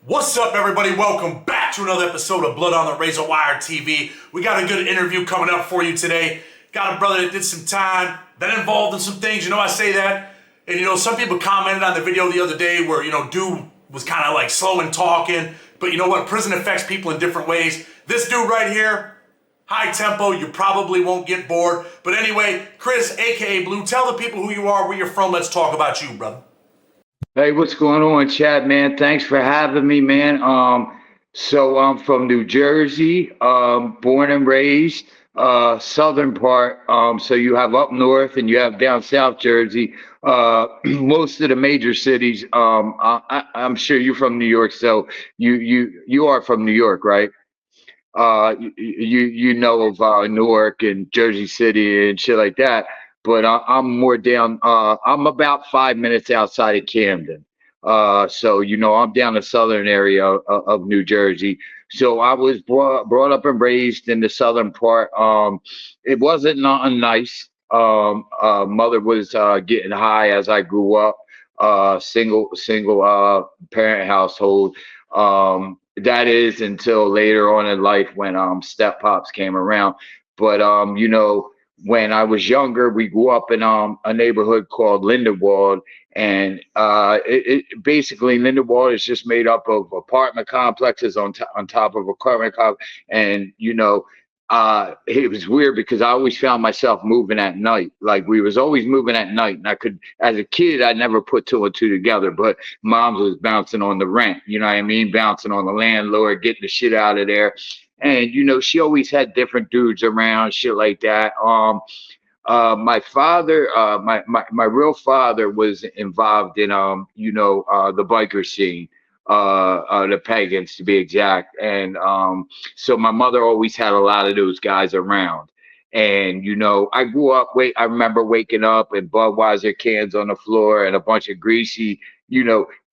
What's up, everybody? Welcome back to another episode of Blood on the Razor Wire TV. We got a good interview coming up for you today. Got a brother that did some time, been involved in some things, I say that. And some people commented on the video the other day where, dude was kind of like slow in talking. But you know what? Prison affects people in different ways. This dude right here, high tempo, you probably won't get bored. But anyway, Chris, aka Blue, tell the people who you are, where you're from. Let's talk about you, brother. Hey, what's going on, Chad, man? Thanks for having me, man. So I'm from New Jersey, born and raised, southern part. So you have up north and you have down South Jersey. Most of the major cities. I'm sure you're from New York, so you are from New York, right? You know of Newark and Jersey City and shit like that. But I'm more down. I'm about 5 minutes outside of Camden. So I'm down the southern area of New Jersey. So I was brought up and raised in the southern part. It wasn't nothing nice. Mother was getting high as I grew up. Single parent household. That is until later on in life when step pops came around. But when I was younger, we grew up in a neighborhood called Lindenwold, and basically Lindenwold is just made up of apartment complexes on top of apartment and it was weird because I always found myself moving at night. Like we was always moving at night, and I could, as a kid, I never put two and two together. But mom's was bouncing on the rent, you know what I mean, bouncing on the landlord, getting the shit out of there. And she always had different dudes around, shit like that. My father, my real father was involved in the biker scene, the pagans to be exact. And so my mother always had a lot of those guys around. And I grew up. I remember waking up and Budweiser cans on the floor and a bunch of greasy,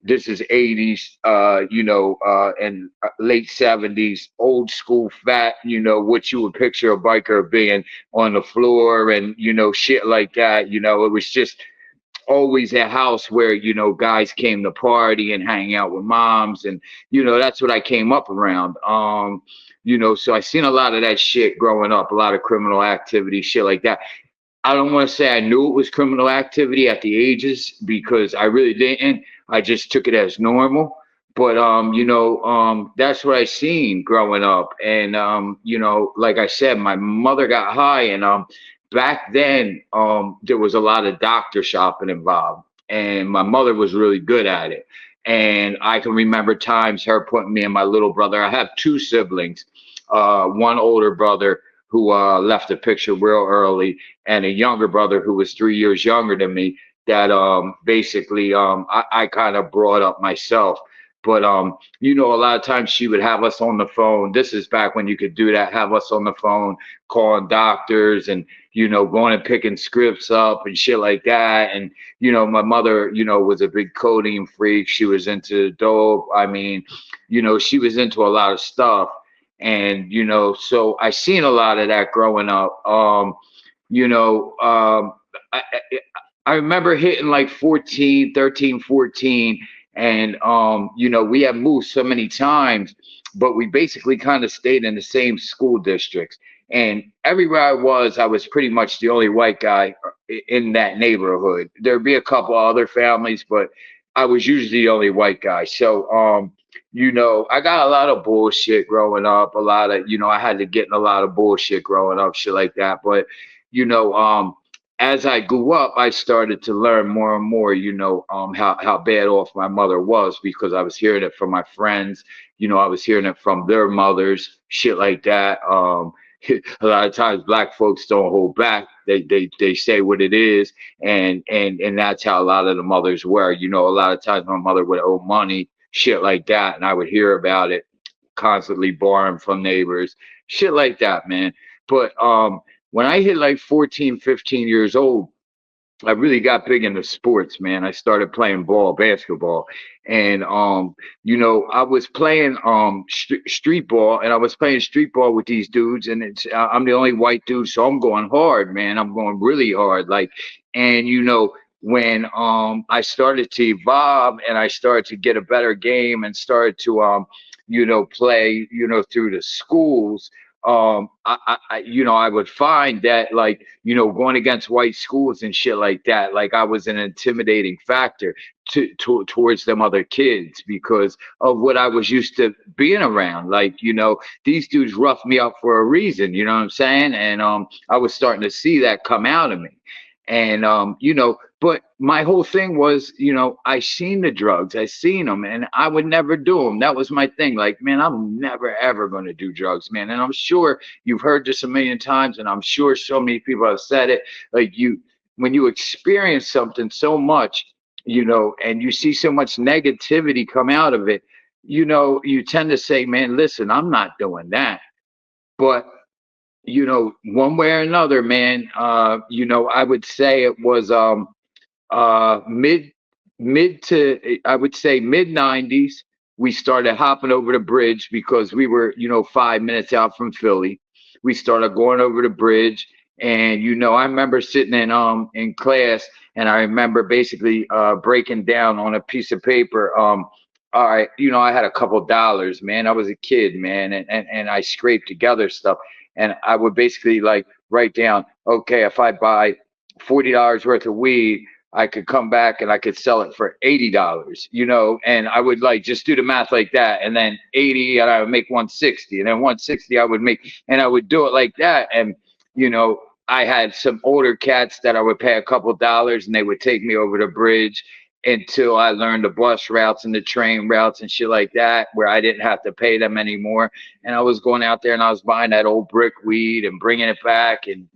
this is 80s, and late 70s, old school fat, what you would picture a biker being on the floor and, shit like that. It was just always a house where, guys came to party and hang out with moms. And, that's what I came up around. So I seen a lot of that shit growing up, a lot of criminal activity, shit like that. I don't want to say I knew it was criminal activity at the ages because I really didn't. I just took it as normal. But that's what I seen growing up. And like I said, my mother got high, and back then there was a lot of doctor shopping involved, and my mother was really good at it. And I can remember times her putting me and my little brother. I have two siblings, one older brother who left the picture real early, and a younger brother who was 3 years younger than me that basically I kind of brought up myself. But a lot of times she would have us on the phone. This is back when you could do that, have us on the phone, calling doctors and going and picking scripts up and shit like that. And my mother, was a big codeine freak. She was into dope. I mean, she was into a lot of stuff. And so I seen a lot of that growing up. You know, I, I I remember hitting like 14, 13, 14, and we had moved so many times, but we basically kind of stayed in the same school districts. And everywhere I was pretty much the only white guy in that neighborhood. There'd be a couple other families, but I was usually the only white guy. So I got a lot of bullshit growing up, a lot of, I had to get in a lot of bullshit growing up, shit like that. But, you know, um, as I grew up, I started to learn more and more, how bad off my mother was because I was hearing it from my friends, I was hearing it from their mothers, shit like that. A lot of times black folks don't hold back. They say what it is, and that's how a lot of the mothers were. A lot of times my mother would owe money, shit like that, and I would hear about it constantly borrowing from neighbors, shit like that, man. But when I hit like 14, 15 years old, I really got big into sports, man. I started playing basketball, and I was playing street ball, and I was playing street ball with these dudes, and I'm the only white dude, so I'm going hard, man. I'm going really hard, like, and when I started to evolve and I started to get a better game and started to play through the schools. I would find that, like, going against white schools and shit like that, like I was an intimidating factor towards them other kids because of what I was used to being around. Like, these dudes roughed me up for a reason, you know what I'm saying? And I was starting to see that come out of me. And but my whole thing was, I seen the drugs, I seen them, and I would never do them. That was my thing. Like, man, I'm never ever going to do drugs, man. And I'm sure you've heard this a million times, and I'm sure so many people have said it. Like, when you experience something so much, and you see so much negativity come out of it, you tend to say, man, listen, I'm not doing that. But one way or another, man, I would say it was mid to, I would say, mid 90s. We started hopping over the bridge because we were 5 minutes out from Philly. We started going over the bridge, and I remember sitting in class, and I remember basically breaking down on a piece of paper. All right, I had a couple dollars, man. I was a kid, man, and I scraped together stuff, and I would basically like write down, okay, if I buy $40 worth of weed, I could come back and I could sell it for $80, and I would like just do the math like that, and then 80, and I would make 160, and then 160 I would make, and I would do it like that. And I had some older cats that I would pay a couple dollars, and they would take me over the bridge until I learned the bus routes and the train routes and shit like that, where I didn't have to pay them anymore. And I was going out there and I was buying that old brick weed and bringing it back, and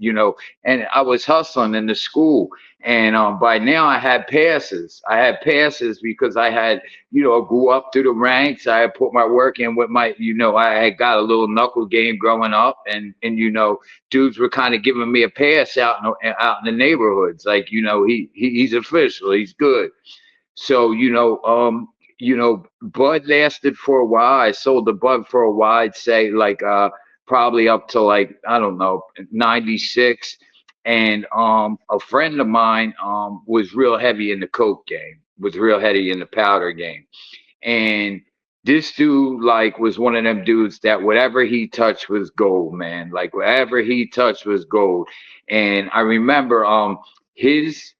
and I was hustling in the school. And by now I had passes. I had passes because I had, grew up through the ranks. I had put my work in with my, I had got a little knuckle game growing up, and dudes were kind of giving me a pass out in the neighborhoods. Like, he's official, he's good. So, bud lasted for a while. I sold the bud for a while. I'd say like probably up to, like, I don't know, 96. And a friend of mine was real heavy in the coke game, was real heavy in the powder game. And this dude, like, was one of them dudes that whatever he touched was gold, man. Like, whatever he touched was gold. And I remember his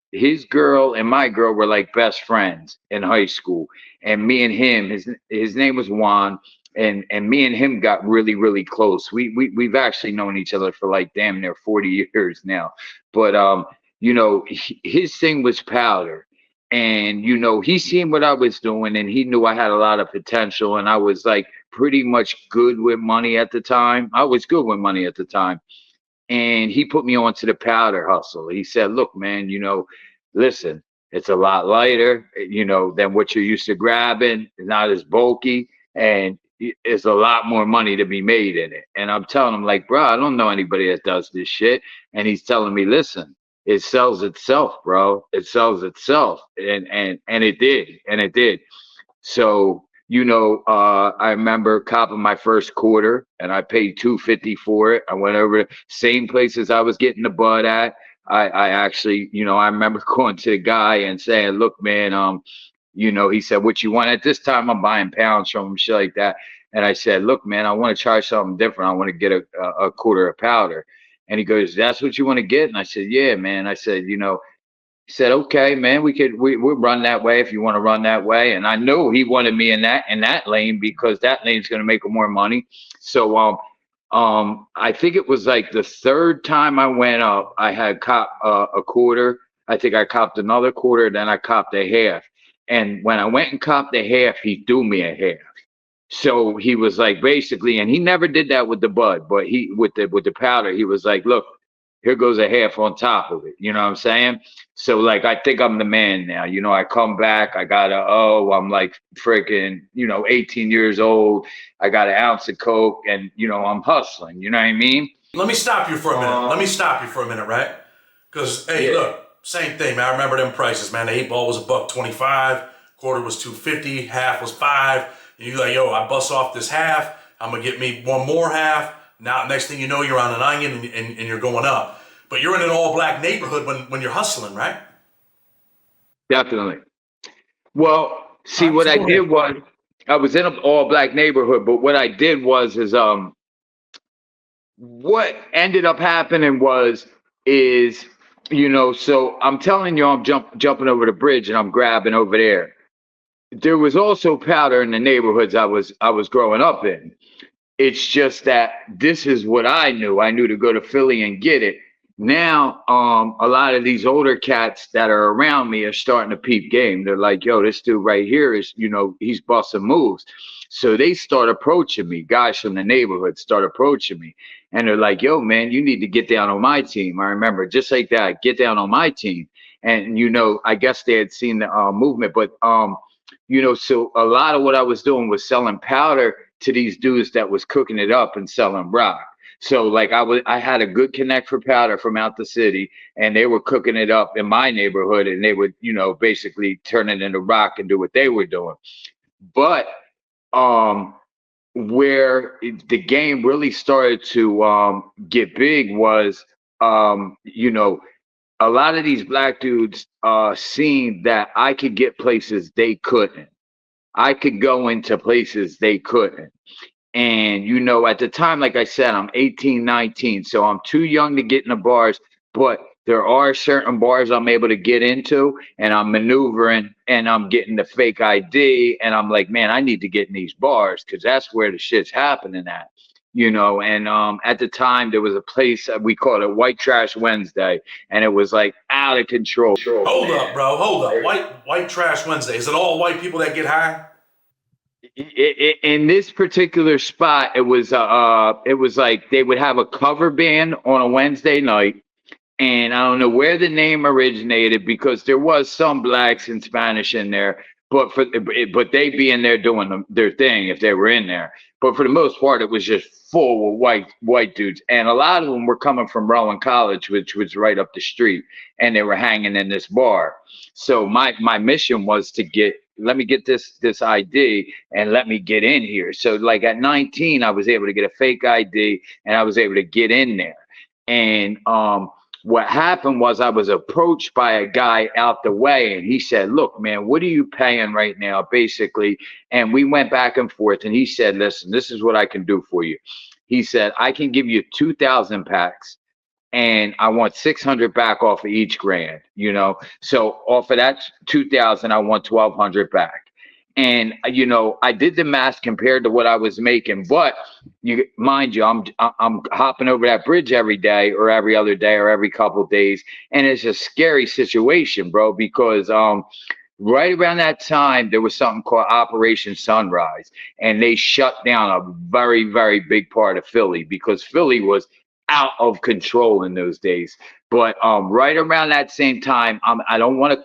girl and my girl were like best friends in high school. And me and him, his name was Juan, and me and him got really, really close. We've actually known each other for like damn near 40 years now. But his thing was powder. And he seen what I was doing, and he knew I had a lot of potential, and I was like pretty much good with money at the time. I was good with money at the time. And he put me onto the powder hustle. He said, look, man, listen, it's a lot lighter, than what you're used to grabbing. It's not as bulky, and it's a lot more money to be made in it. And I'm telling him, like, bro, I don't know anybody that does this shit. And he's telling me, listen, it sells itself, bro. It sells itself. And it did. And it did. So, I remember copping my first quarter, and I paid 250 for it. I went over the same places I was getting the bud at. I actually, I remember going to the guy and saying, look, man, he said, what you want? At this time, I'm buying pounds from him, shit like that. And I said, look, man, I want to try something different. I want to get a quarter of powder. And he goes, that's what you want to get? And I said, yeah, man. I said, he said, okay, man, we'll run that way if you want to run that way. And I knew he wanted me in that lane because that lane's going to make him more money. So I think it was like the third time I went up, I had cop a quarter. I think I copped another quarter, then I copped a half. And when I went and copped a half, he threw me a half. So he was like, basically, and he never did that with the bud, but he with the powder, he was like, look, here goes a half on top of it. You know what I'm saying? So, like, I think I'm the man now. I come back, I'm like freaking, 18 years old. I got an ounce of coke, and I'm hustling. You know what I mean? Let me stop you for a minute. Right? Because, hey, Yeah. look, same thing, man. I remember them prices, man. The 8 ball was $1.25, quarter was $2.50, half was $5. And you're like, yo, I bust off this half. I'm gonna get me one more half. Now, next thing you know, you're on an onion and you're going up. But you're in an all-black neighborhood when you're hustling, right? definitely. Well, All see, right, what so I go did ahead. was I was in an all black neighborhood, but what I did was is what ended up happening was is so I'm telling you I'm jumping over the bridge and I'm grabbing over there. There was also powder in the neighborhoods I was growing up in. It's just that this is what I knew. I knew to go to Philly and get it. Now, a lot of these older cats that are around me are starting to peep game. They're like, yo, this dude right here is, he's busting moves. So they start approaching me. Guys from the neighborhood start approaching me. And they're like, yo, man, you need to get down on my team. I remember just like that, get down on my team. And, I guess they had seen the movement, but so a lot of what I was doing was selling powder to these dudes that was cooking it up and selling rock. So like I had a good connect for powder from out the city, and they were cooking it up in my neighborhood, and they would basically turn it into rock and do what they were doing. But um, the game really started to get big was a lot of these black dudes seen that I could get places they couldn't. I could go into places they couldn't. And, at the time, like I said, I'm 18, 19, so I'm too young to get in the bars, but there are certain bars I'm able to get into, and I'm maneuvering and I'm getting the fake ID. And I'm like, man, I need to get in these bars because that's where the shit's happening at. And at the time, there was a place we called it White Trash Wednesday, and it was like out of control. Hold up, bro. Hold up. White Trash Wednesday. Is it all white people that get high? In this particular spot, it was like they would have a cover band on a Wednesday night, and I don't know where the name originated because there was some blacks and Spanish in there, but they be in there doing their thing if they were in there. But for the most part, it was just full of white dudes, and a lot of them were coming from Rowan College, which was right up the street, and they were hanging in this bar. So my mission was to let me get this ID and let me get in here. So like at 19, I was able to get a fake ID and I was able to get in there. And what happened was I was approached by a guy out the way, and he said, look, man, what are you paying right now, basically? And we went back and forth, and he said, listen, this is what I can do for you. He said, I can give you 2,000 packs, and I want 600 back off of each grand, So off of that 2,000, I want 1,200 back. And I did the math compared to what I was making, but mind you, I'm hopping over that bridge every day, or every other day, or every couple of days, and it's a scary situation, bro, because right around that time there was something called Operation Sunrise, and they shut down a very, very big part of Philly because Philly was out of control in those days. But right around that same time, I don't want to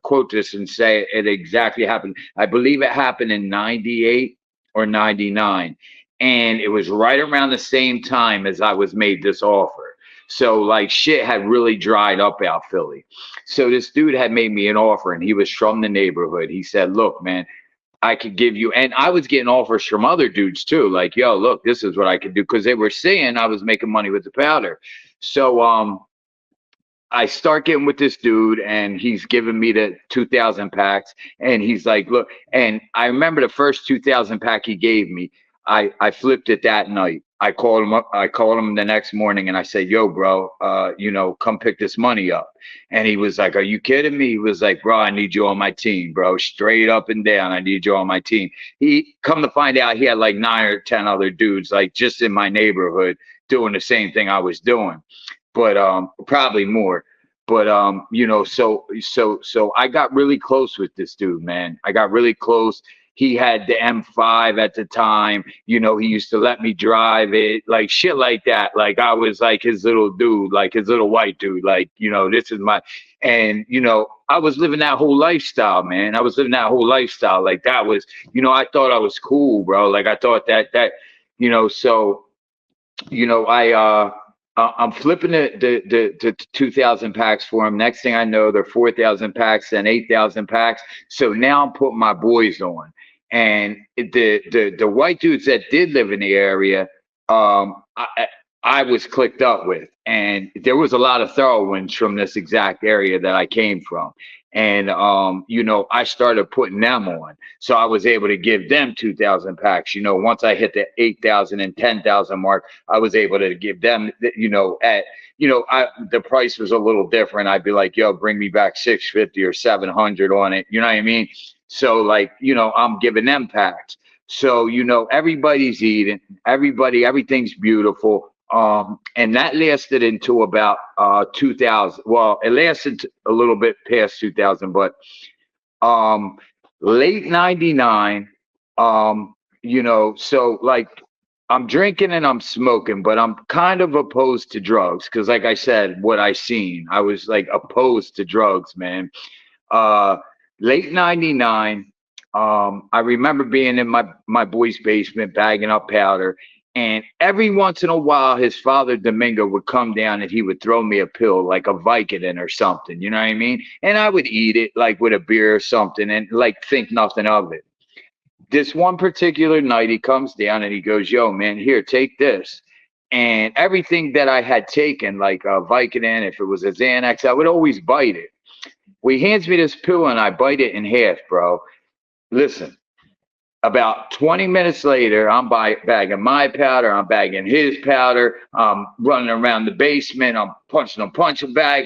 quote this and say it exactly happened. I believe it happened in 98 or 99. And it was right around the same time as I was made this offer. So like shit had really dried up out Philly. So this dude had made me an offer, and he was from the neighborhood. He said, look, man, I could give you, and I was getting offers from other dudes too, like, yo, look, this is what I could do, because they were saying I was making money with the powder. So I start getting with this dude, and he's giving me the 2,000 packs, and he's like, look, and I remember the first 2,000 pack he gave me, I flipped it that night. I called him up. I called him the next morning, and I said, yo, bro, come pick this money up. And he was like, are you kidding me? He was like, bro, I need you on my team, bro. Straight up and down, I need you on my team. He come to find out he had like 9 or 10 other dudes, like just in my neighborhood, doing the same thing I was doing, but probably more. But so I got really close with this dude, man. I got really close. He had the M5 at the time. He used to let me drive it, like shit like that. Like I was like his little dude, like his little white dude. Like, this is my, and I was living that whole lifestyle, man. I was living that whole lifestyle. Like that was, I thought I was cool, bro. Like I thought so, I'm flipping the 2,000 packs for him. Next thing I know, they're 4,000 packs and 8,000 packs. So now I'm putting my boys on, and the white dudes that did live in the area, I was clicked up with. and there was a lot of Throwins from this exact area that I came from. And I started putting them on, so I was able to give them 2,000 packs. Once I hit the 8,000 and 10,000 mark, I was able to give them, the price was a little different. I'd be like, yo, bring me back 650 or 700 on it. You know what I mean? So like, I'm giving them packs. So, everybody's eating, everything's beautiful. And that lasted until about 2000. Well, it lasted a little bit past 2000, but um late 99, so like I'm drinking and I'm smoking, but I'm kind of opposed to drugs because like I said, what I seen, I was like opposed to drugs, man. uh Late 99, I remember being in my boy's basement bagging up powder, and every once in a while his father Domingo would come down and he would throw me a pill like a Vicodin or something, you know what I mean? And I would eat it like with a beer or something and like think nothing of it. This one particular night he comes down and he goes, yo man, here, take this. And everything that I had taken, like a Vicodin, if it was a Xanax, I would always bite it. Well, he hands me this pill and I bite it in half, bro. Listen, about 20 minutes later, I'm bagging my powder, I'm bagging his powder, I'm running around the basement, I'm punching a punching bag.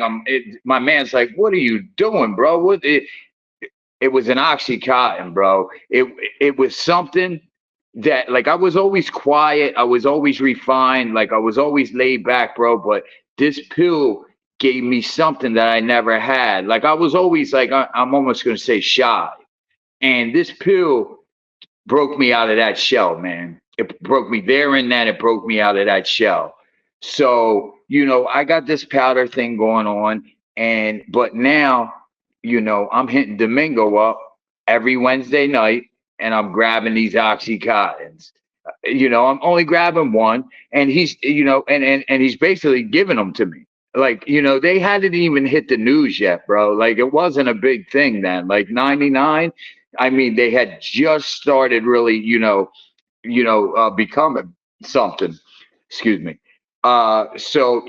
My man's like, "What are you doing, bro?" It was an oxycontin, bro. It was something that like I was always quiet, I was always refined, like I was always laid back, bro. But this pill gave me something that I never had. Like I was always like I'm almost gonna say shy, and this pill broke me out of that shell, man. It broke me there and then. It broke me out of that shell. So, I got this powder thing going on, but now, I'm hitting Domingo up every Wednesday night, and I'm grabbing these oxycontins. I'm only grabbing one, and he's, and he's basically giving them to me. Like, they hadn't even hit the news yet, bro. Like, it wasn't a big thing then. Like 99, I mean, they had just started really, becoming something. Excuse me. So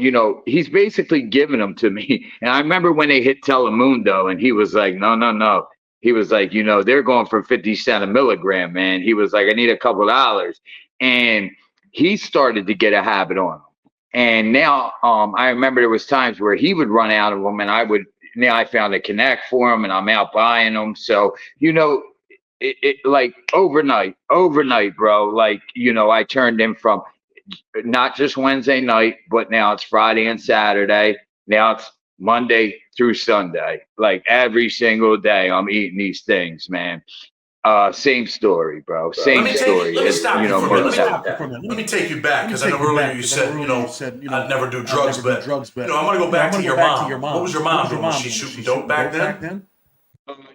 he's basically giving them to me. And I remember when they hit Telemundo, and he was like, "No, no, no." He was like, they're going for 50 cents a milligram, man. He was like, "I need a couple of dollars," and he started to get a habit on them. And now, I remember there was times where he would run out of them, and I would. Now I found a connect for him, and I'm out buying them. So it like overnight, bro. Like, I turned in from not just Wednesday night, but now it's Friday and Saturday. Now it's Monday through Sunday. Like every single day, I'm eating these things, man. Same story, bro. Same story. Let me stop you for a minute. Let Let me take you back because I know earlier you said, I'd never do drugs, but I'm gonna go back to your mom. What was your mom doing? Was she shooting dope back then?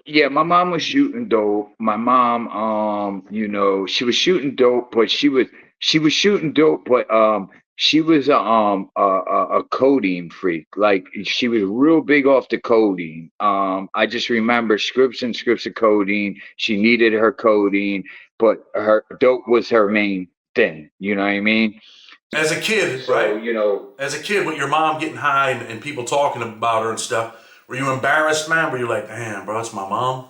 Yeah, my mom was shooting dope. My mom, she was shooting dope, but she was shooting dope, but she was a codeine freak. Like she was real big off the codeine. I just remember scripts and scripts of codeine. She needed her codeine, but her dope was her main thing. You know what I mean? As a kid, So, right? As a kid, with your mom getting high and people talking about her and stuff, were you embarrassed, man? Were you like, damn, bro, it's my mom?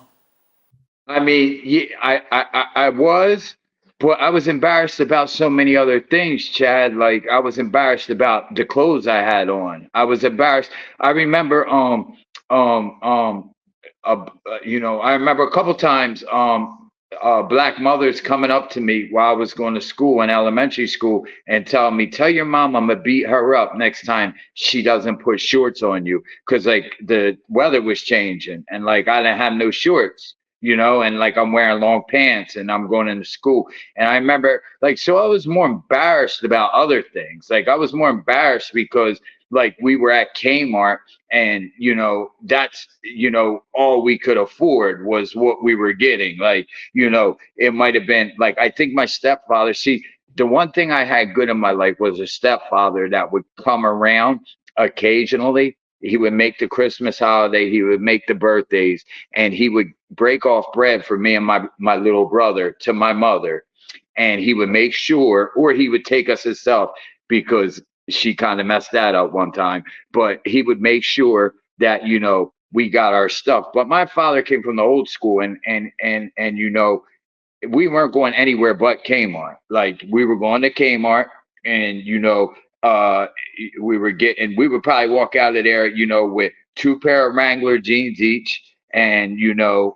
I mean, yeah, I was, but I was embarrassed about so many other things, Chad. Like I was embarrassed about the clothes I had on. I was embarrassed. I remember, um, um, I remember a couple times, black mothers coming up to me while I was going to school in elementary school and telling me, "Tell your mom I'm gonna beat her up next time she doesn't put shorts on you," because like the weather was changing and like I didn't have no shorts. And like I'm wearing long pants and I'm going into school. And I remember like, so I was more embarrassed about other things. Like I was more embarrassed because like we were at Kmart and, that's, all we could afford was what we were getting. Like, it might have been like, I think my stepfather, see, the one thing I had good in my life was a stepfather that would come around occasionally. He would make the Christmas holiday, he would make the birthdays, and he would break off bread for me and my little brother to my mother. And he would make sure, or he would take us himself because she kind of messed that up one time, but he would make sure that, we got our stuff. But my father came from the old school, and we weren't going anywhere but Kmart. Like, we were going to Kmart, and uh, we would probably walk out of there, with two pair of Wrangler jeans each, and a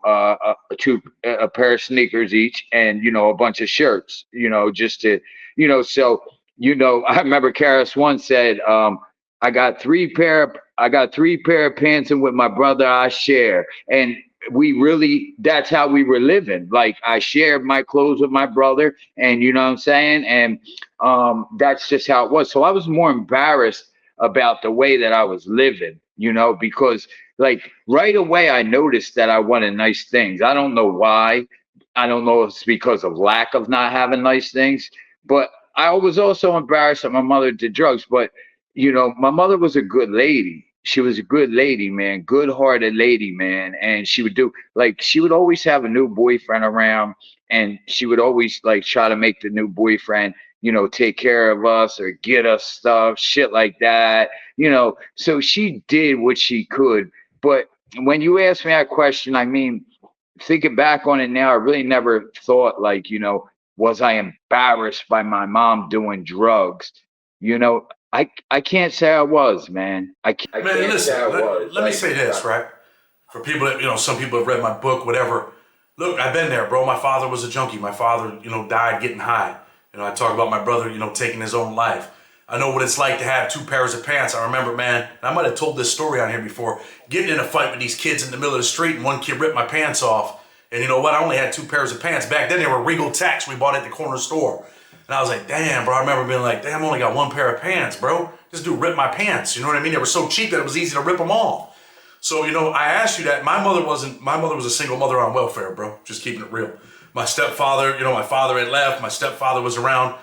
pair of sneakers each, and a bunch of shirts, just to, so I remember Karis once said, I got three pair of pants, and with my brother I share. And that's how we were living. Like, I shared my clothes with my brother, and you know what I'm saying? And that's just how it was. So I was more embarrassed about the way that I was living, because, like, right away I noticed that I wanted nice things. I don't know why. I don't know if it's because of lack of not having nice things, but I was also embarrassed that my mother did drugs. But my mother was a good lady. She was a good lady, man, good-hearted lady, man. And she would always have a new boyfriend around, and she would always, like, try to make the new boyfriend, take care of us or get us stuff, shit like that. So she did what she could. But when you ask me that question, I mean, thinking back on it now, I really never thought, like, was I embarrassed by my mom doing drugs? I can't say I was, man. I Man, can't say listen, I was. let me say this, right? For people that, some people have read my book, whatever. Look, I've been there, bro. My father was a junkie. My father, died getting high. I talk about my brother, taking his own life. I know what it's like to have two pairs of pants. I remember, man, and I might have told this story on here before, getting in a fight with these kids in the middle of the street, and one kid ripped my pants off. And you know what? I only had two pairs of pants. Back then, they were Regal Tax we bought at the corner store. And I was like, damn, bro. I remember being like, damn, I only got one pair of pants, bro. This dude ripped my pants. You know what I mean? They were so cheap that it was easy to rip them off. So, I asked you that. My mother was a single mother on welfare, bro. Just keeping it real. My stepfather, my father had left. My stepfather was around.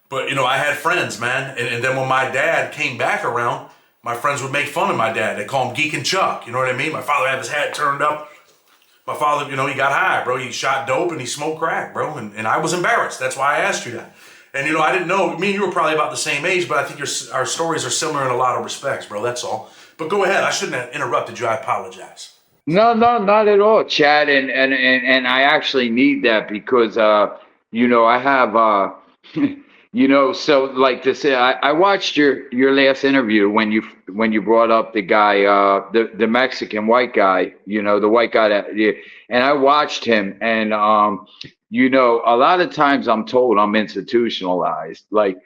But, I had friends, man. And then when my dad came back around, my friends would make fun of my dad. They call him Geek and Chuck. You know what I mean? My father had his hat turned up. My father, he got high, bro. He shot dope and he smoked crack, bro. And I was embarrassed. That's why I asked you that. And, I didn't know. Me and you were probably about the same age, but I think our stories are similar in a lot of respects, bro. That's all. But go ahead. I shouldn't have interrupted you. I apologize. No, no, not at all, Chad. And I actually need that because, I have, so, like, to say, I watched your last interview when you brought up the guy, the Mexican white guy, the white guy and I watched him, and a lot of times I'm told I'm institutionalized. Like,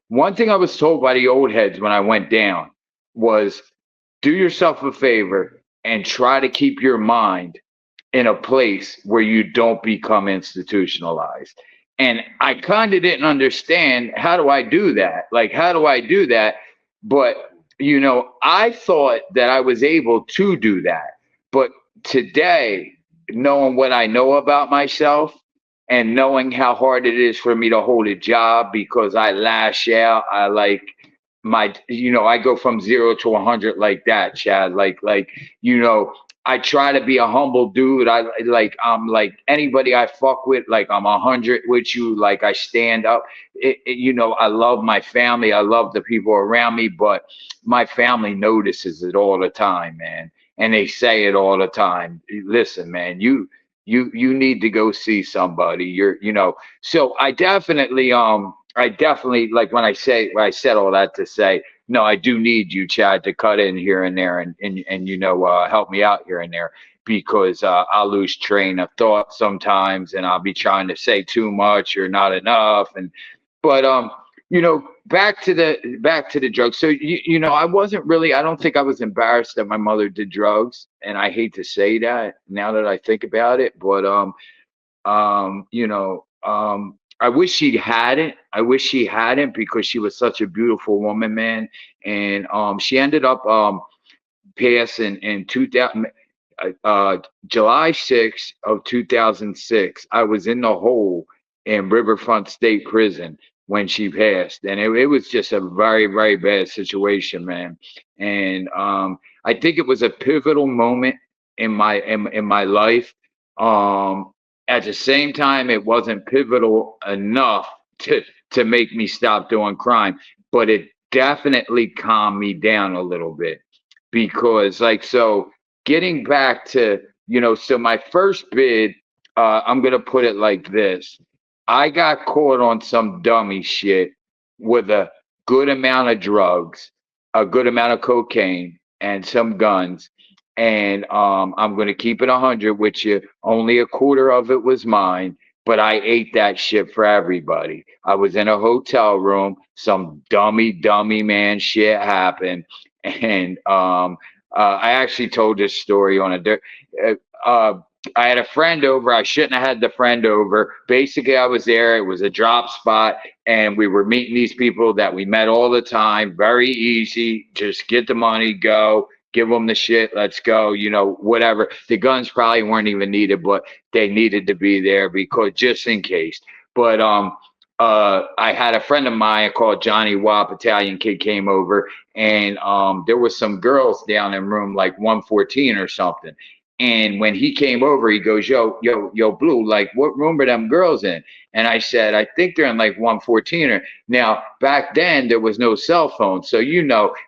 one thing I was told by the old heads when I went down was, do yourself a favor and try to keep your mind in a place where you don't become institutionalized. And I kind of didn't understand, how do I do that? Like, how do I do that? But, I thought that I was able to do that. But today, knowing what I know about myself and knowing how hard it is for me to hold a job because I lash out, I like I go from 0 to 100 like that, Chad. I try to be a humble dude. I'm like anybody I fuck with, like I'm 100 with you. Like, I stand up. I love my family. I love the people around me, but my family notices it all the time, man. And they say it all the time. Listen, man, you need to go see somebody. So I definitely, like, when I said all that to say, no, I do need you, Chad, to cut in here and there and help me out here and there, because I'll lose train of thought sometimes, and I'll be trying to say too much or not enough. But back to the drugs. So I don't think I was embarrassed that my mother did drugs, and I hate to say that now that I think about it, but I wish she hadn't. I wish she hadn't, because she was such a beautiful woman, man. And she ended up passing in 2000, July 6th of 2006. I was in the hole in Riverfront State Prison when she passed, and it was just a very, very bad situation, man. And I think it was a pivotal moment in my life. At the same time, it wasn't pivotal enough to to make me stop doing crime, but it definitely calmed me down a little bit because so getting back to so my first bid, I'm gonna put it like this. I got caught on some dummy shit with a good amount of drugs, a good amount of cocaine, and some guns. And I'm gonna keep it 100 with you. Only a quarter of it was mine, but I ate that shit for everybody. I was in a hotel room. Some dummy man shit happened, and I actually told this story on uh, uh, I had a friend over. I shouldn't have had the friend over. Basically, I was there. It was a drop spot, and we were meeting these people that we met all the time. Very easy. Just get the money, go. Give them the shit. Let's go. Whatever. The guns probably weren't even needed, but they needed to be there because just in case. But I had a friend of mine called Johnny Wop, Italian kid, came over, and there was some girls down in room like 114 or something. And when he came over, he goes, yo, Blue, like, what room are them girls in? And I said, I think they're in like 114. Now, back then, there was no cell phone. So,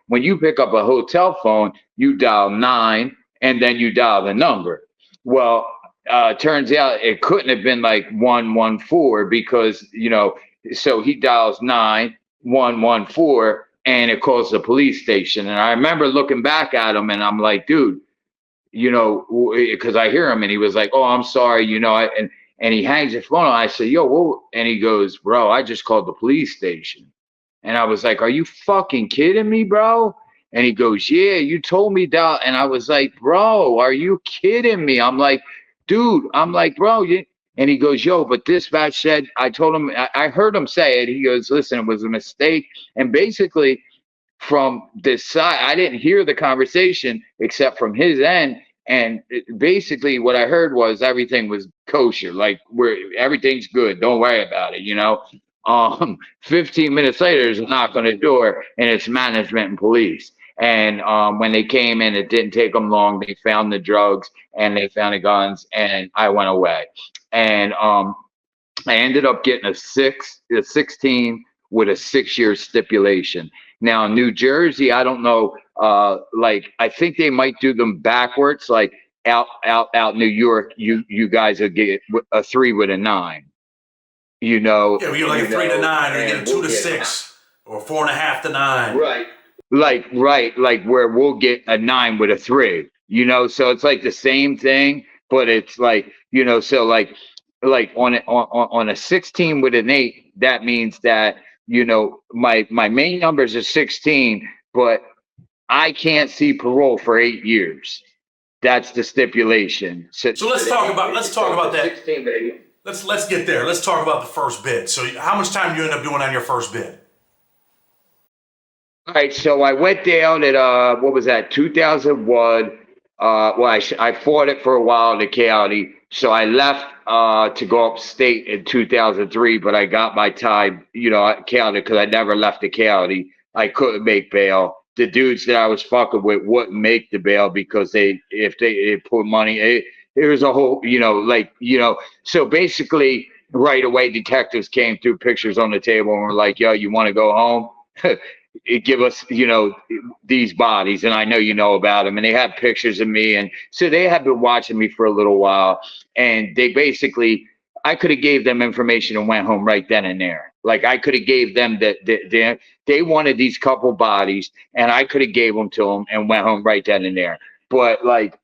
when you pick up a hotel phone, you dial 9 and then you dial the number. Well, turns out it couldn't have been like 114 because, so he dials 9-114 and it calls the police station. And I remember looking back at him and I'm like, dude, because I hear him and he was like, "Oh, I'm sorry," and he hangs the phone. I said, "Yo, whoa," and he goes, "Bro, I just called the police station." And I was like, "Are you fucking kidding me, bro?" And he goes, "Yeah, you told me that." And I was like, "Bro, are you kidding me?" I'm like, "Dude," I'm like, "Bro," and he goes, "Yo, but dispatch said," I told him, I heard him say it. He goes, "Listen, it was a mistake." And basically, from this side, I didn't hear the conversation except from his end. And basically, what I heard was everything was kosher, like everything's good. Don't worry about it. 15 minutes later, there's a knock on the door, and it's management and police. And when they came in, it didn't take them long. They found the drugs and they found the guns, and I went away. And I ended up getting a 16 with a 6-year stipulation. Now, in New Jersey, I don't know. Like I think they might do them backwards. Like out New York, you guys will get a 3 with a 9. Yeah, we get like a 3 to 9, or you get a 2 to 6, or 4.5 to 9. Right. Like where we'll get a 9 with a 3. So it's like the same thing, but it's like so like on a 16 with an 8, that means that my main numbers are 16, but I can't see parole for 8 years. That's the stipulation. So let's talk about that. Let's get there. Let's talk about the first bid. So how much time do you end up doing on your first bid? All right, so I went down at what was that, 2001. Well, I fought it for a while in the county, so I left to go upstate in 2003, but I got my time, counted because I never left the county. I couldn't make bail. The dudes that I was fucking with wouldn't make the bail because if they put money, it was a whole, so basically right away detectives came through, pictures on the table, and were like, "Yo, you want to go home?" Give us, these bodies, and I know you know about them, and they have pictures of me, and so they have been watching me for a little while, and they basically, I could have gave them information and went home right then and there. Like I could have gave them that they wanted these couple bodies, and I could have gave them to them and went home right then and there. But like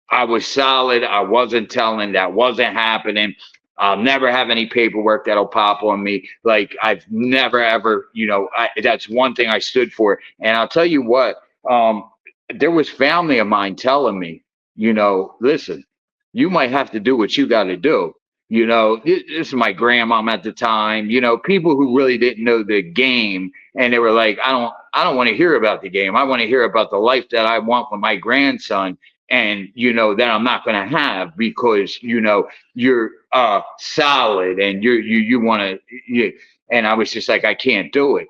I was solid. I wasn't telling. That wasn't happening. I'll never have any paperwork that'll pop on me. Like I've never ever, that's one thing I stood for. And I'll tell you what, there was family of mine telling me, listen, you might have to do what you got to do. This is my grandmom at the time, people who really didn't know the game. And they were like, I don't want to hear about the game. I want to hear about the life that I want with my grandson. And, that I'm not going to have because, you're solid and you want to, and I was just like, I can't do it.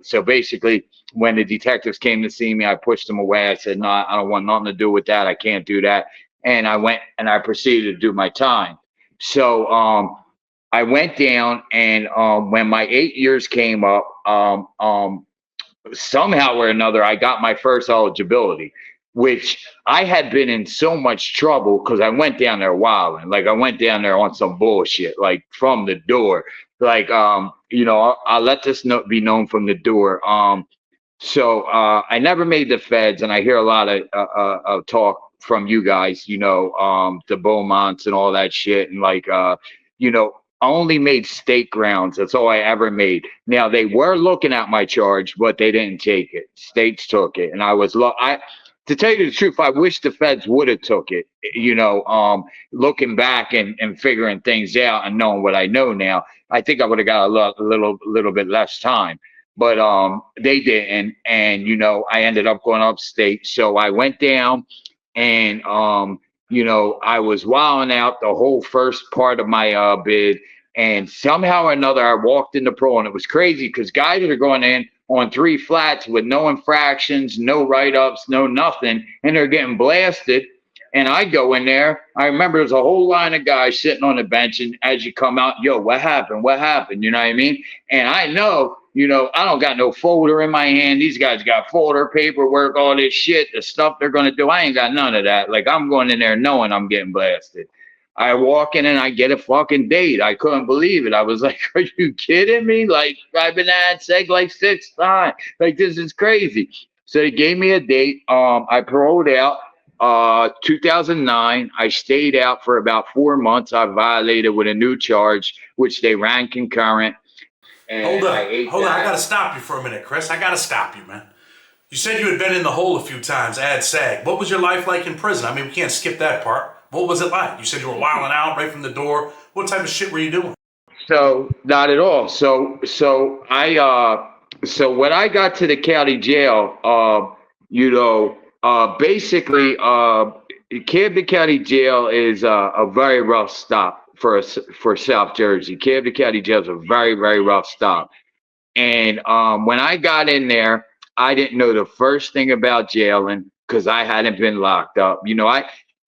So basically when the detectives came to see me, I pushed them away. I said, no, I don't want nothing to do with that. I can't do that. And I went and I proceeded to do my time. So I went down, and when my 8 years came up, somehow or another, I got my first eligibility, which I had been in so much trouble because I went down there wilding. Like I went down there on some bullshit, like from the door. Like, I'll let this be known from the door. I never made the feds, and I hear a lot of talk from you guys, the Beaumonts and all that shit, and I only made state grounds. That's all I ever made. Now they were looking at my charge, but they didn't take it. States took it, and I was to tell you the truth, I wish the feds would have took it. Looking back and figuring things out and knowing what I know now, I think I would have got a little bit less time. But they didn't, and I ended up going upstate. So I went down, and I was wilding out the whole first part of my bid, and somehow or another I walked into pro, and it was crazy because guys are going in on 3 flats with no infractions, no write-ups, no nothing, and they're getting blasted. And I go in there. I remember there's a whole line of guys sitting on the bench, and as you come out, yo, what happened? What happened? You know what I mean? And I know, I don't got no folder in my hand. These guys got folder, paperwork, all this shit, the stuff they're going to do. I ain't got none of that. Like, I'm going in there knowing I'm getting blasted. I walk in and I get a fucking date. I couldn't believe it. I was like, are you kidding me? Like, I've been at SEG like 6 times. Like, this is crazy. So they gave me a date. I paroled out. 2009, I stayed out for about 4 months. I violated with a new charge, which they ran concurrent. And hold on. I got to stop you for a minute, Chris. I got to stop you, man. You said you had been in the hole a few times at SAG. What was your life like in prison? I mean, we can't skip that part. What was it like? You said you were wilding out right from the door. What type of shit were you doing? So not at all. So when I got to the county jail, basically, Camden County Jail is a very rough stop for South Jersey. Camden County Jail is a very, very rough stop. And when I got in there, I didn't know the first thing about jailing because I hadn't been locked up.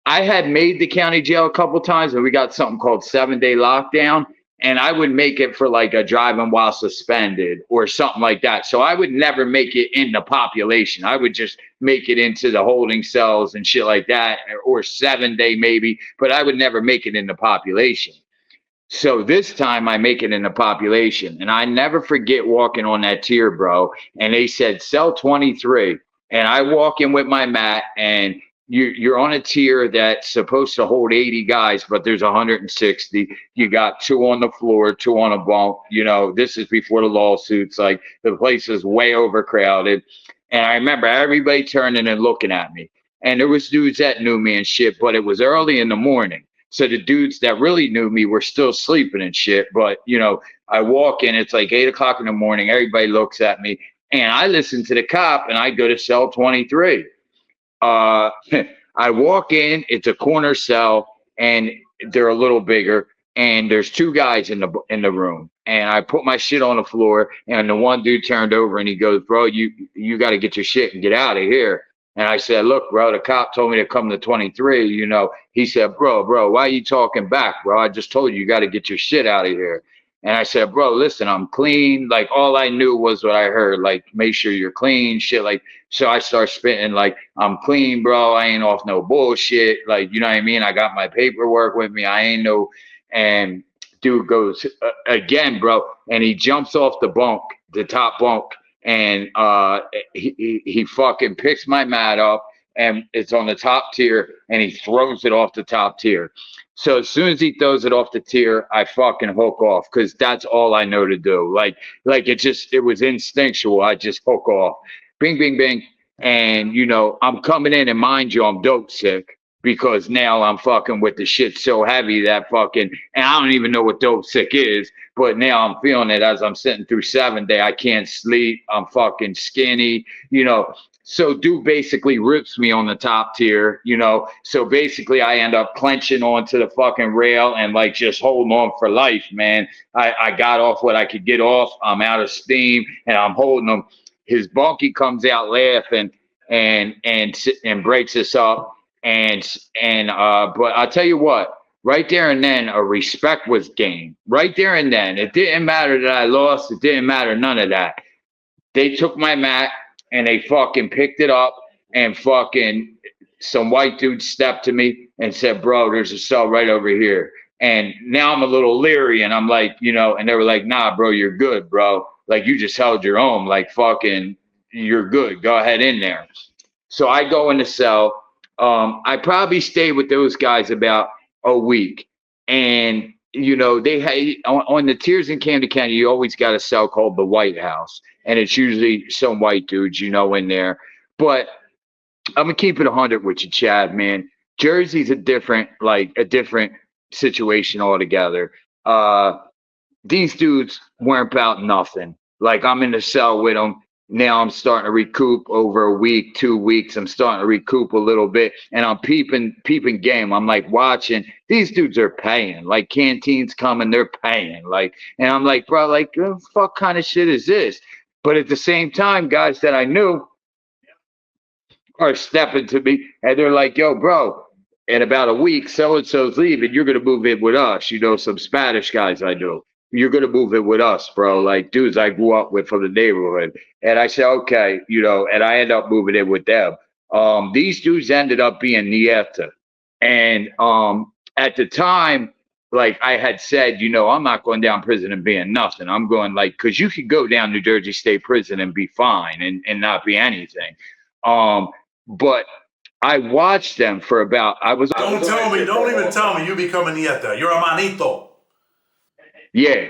I had made the county jail a couple times, and we got something called 7-day lockdown. And I would make it for like a driving while suspended or something like that. So I would never make it in the population. I would just make it into the holding cells and shit like that, or 7-day maybe, but I would never make it in the population. So this time I make it in the population, and I never forget walking on that tier, bro. And they said cell 23, and I walk in with my mat, and you're on a tier that's supposed to hold 80 guys, but there's 160. You got 2 on the floor, 2 on a bunk. This is before the lawsuits. Like, the place is way overcrowded. And I remember everybody turning and looking at me. And there was dudes that knew me and shit, but it was early in the morning. So the dudes that really knew me were still sleeping and shit. But, I walk in, it's like 8 o'clock in the morning. Everybody looks at me, and I listen to the cop, and I go to cell 23. I walk in, it's a corner cell, and they're a little bigger, and there's 2 guys in the room, and I put my shit on the floor, and the one dude turned over and he goes, bro, you got to get your shit and get out of here. And I said, look, bro, the cop told me to come to 23. He said, bro, why are you talking back, bro? I just told you got to get your shit out of here. And I said, bro, listen, I'm clean. Like, all I knew was what I heard, like, make sure you're clean, shit. Like, so I start spitting, like, I'm clean, bro. I ain't off no bullshit. Like, you know what I mean? I got my paperwork with me. I ain't no, and dude goes, again, bro. And he jumps off the bunk, the top bunk. And he fucking picks my mat up, and it's on the top tier, and he throws it off the top tier. So as soon as he throws it off the tier, I fucking hook off, because that's all I know to do. Like it was instinctual. I just hook off. Bing, bing, bing. And, I'm coming in, and mind you, I'm dope sick, because now I'm fucking with the shit so heavy that fucking, and I don't even know what dope sick is, but now I'm feeling it as I'm sitting through 7-day. I can't sleep. I'm fucking skinny, So dude basically rips me on the top tier, So basically I end up clenching onto the fucking rail and like just holding on for life, man. I got off what I could get off. I'm out of steam, and I'm holding him. His bunkie comes out laughing and breaks us up. But I'll tell you what, right there and then, a respect was gained. Right there and then. It didn't matter that I lost. It didn't matter, none of that. They took my mat and they fucking picked it up, and fucking some white dude stepped to me and said, "Bro, there's a cell right over here." And now I'm a little leery, and I'm like, and they were like, "Nah, bro, you're good, bro. Like, you just held your own. Like, fucking, you're good. Go ahead in there." So I go in the cell. I probably stayed with those guys about a week. And, they had on the tiers in Camden County, you always got a cell called the White House. And it's usually some white dudes, in there. But I'm gonna keep it 100 with you, Chad, man. Jersey's a different situation altogether. These dudes weren't about nothing. Like, I'm in the cell with them. Now I'm starting to recoup over a week, 2 weeks. I'm starting to recoup a little bit, and I'm peeping game. I'm like watching. These dudes are paying. Like, canteens coming, they're paying. Like, and I'm like, bro, like, what the fuck kind of shit is this? But at the same time, guys that I knew are stepping to me, and they're like, "Yo, bro, in about a week, so and so's leaving. You're gonna move in with us." Some Spanish guys I know. "You're gonna move in with us, bro." Like, dudes I grew up with from the neighborhood. And I said, "Okay," and I end up moving in with them. These dudes ended up being Nieta. And at the time, like I had said, I'm not going down prison and being nothing. I'm going, like, because you could go down New Jersey State Prison and be fine and not be anything. But I watched them for about. Don't even tell me you become a nieta. You're a manito. Yeah.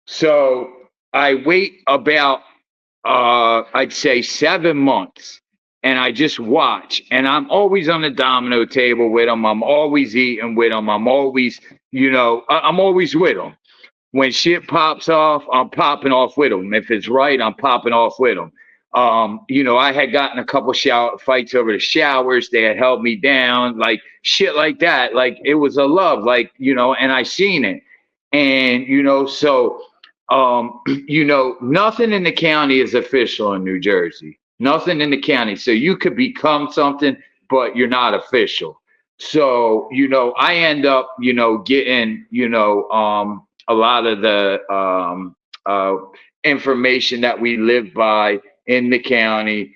So I wait about, I'd say 7 months, and I just watch. And I'm always on the domino table with them. I'm always eating with them. I'm always, I'm always with them. When shit pops off, I'm popping off with them. If it's right, I'm popping off with them. I had gotten a couple shower fights over the showers. They had held me down, like shit like that. Like, it was a love, like, and I seen it. And, so, nothing in the county is official in New Jersey. Nothing in the county. So you could become something, but you're not official. So, I end up, getting, a lot of the information that we live by in the county,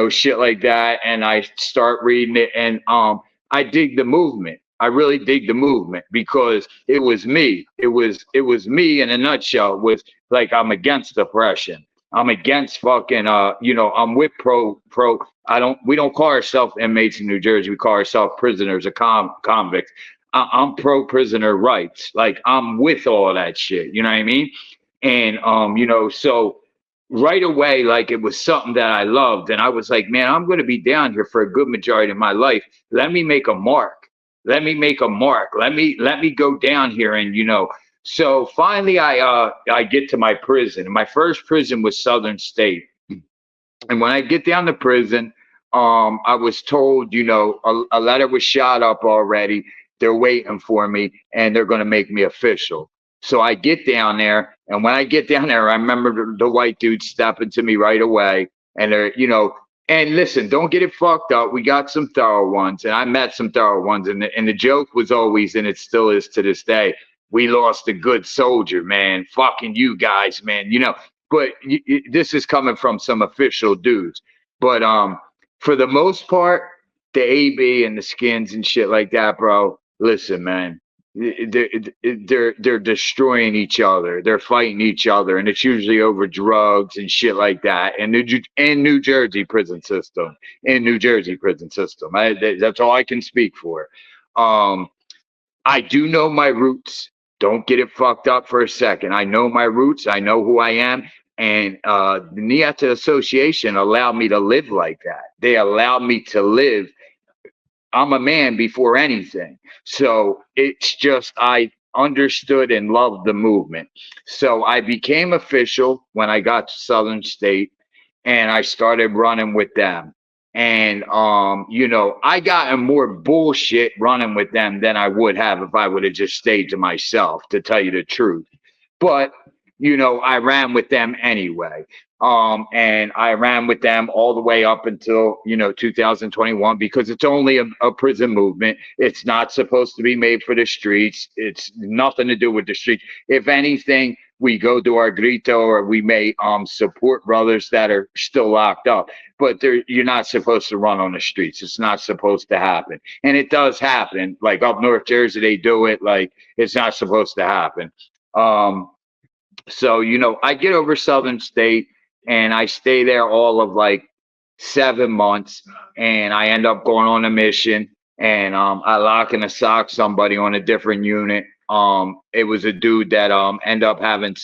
shit like that. And I start reading it, and I dig the movement. I really dig the movement because it was me. It was me in a nutshell. With, like, I'm against oppression. I'm against fucking I'm with pro. We don't call ourselves inmates in New Jersey. We call ourselves prisoners or convicts. I'm pro prisoner rights. Like, I'm with all that shit. You know what I mean? And so right away, like, it was something that I loved, and I was like, man, I'm going to be down here for a good majority of my life. Let me make a mark. Let me make a mark. Let me go down here, and So finally, I get to my prison. My first prison was Southern State, and when I get down to prison, I was told, a letter was shot up already. They're waiting for me, and they're going to make me official. So I get down there, and when I get down there, I remember the white dude stepping to me right away, and they're, and listen, don't get it fucked up. We got some thorough ones, and I met some thorough ones, and the joke was always, and it still is to this day, we lost a good soldier, man. Fucking you guys, man. But this is coming from some official dudes. But for the most part, the AB and the skins and shit like that, bro. Listen, man. They're destroying each other. They're fighting each other, and it's usually over drugs and shit like that. And New Jersey prison system, that's all I can speak for. I do know my roots. Don't get it fucked up for a second. I know my roots. I know who I am. And the Nieta Association allowed me to live like that. They allowed me to live. I'm a man before anything. So it's just, I understood and loved the movement. So I became official when I got to Southern State, and I started running with them. And I got in more bullshit running with them than I would have if I would have just stayed to myself, to tell you the truth. But I ran with them anyway. And I ran with them all the way up until 2021, because it's only a prison movement. It's not supposed to be made for the streets. It's nothing to do with the streets. If anything, we go to our grito, or we may support brothers that are still locked up. But you're not supposed to run on the streets. It's not supposed to happen, and it does happen. Like up North Jersey, they do it. Like, it's not supposed to happen. Um, so, I get over Southern State, and I stay there all of like 7 months, and I end up going on a mission, and I lock in a sock somebody on a different unit. It was a dude that ended up having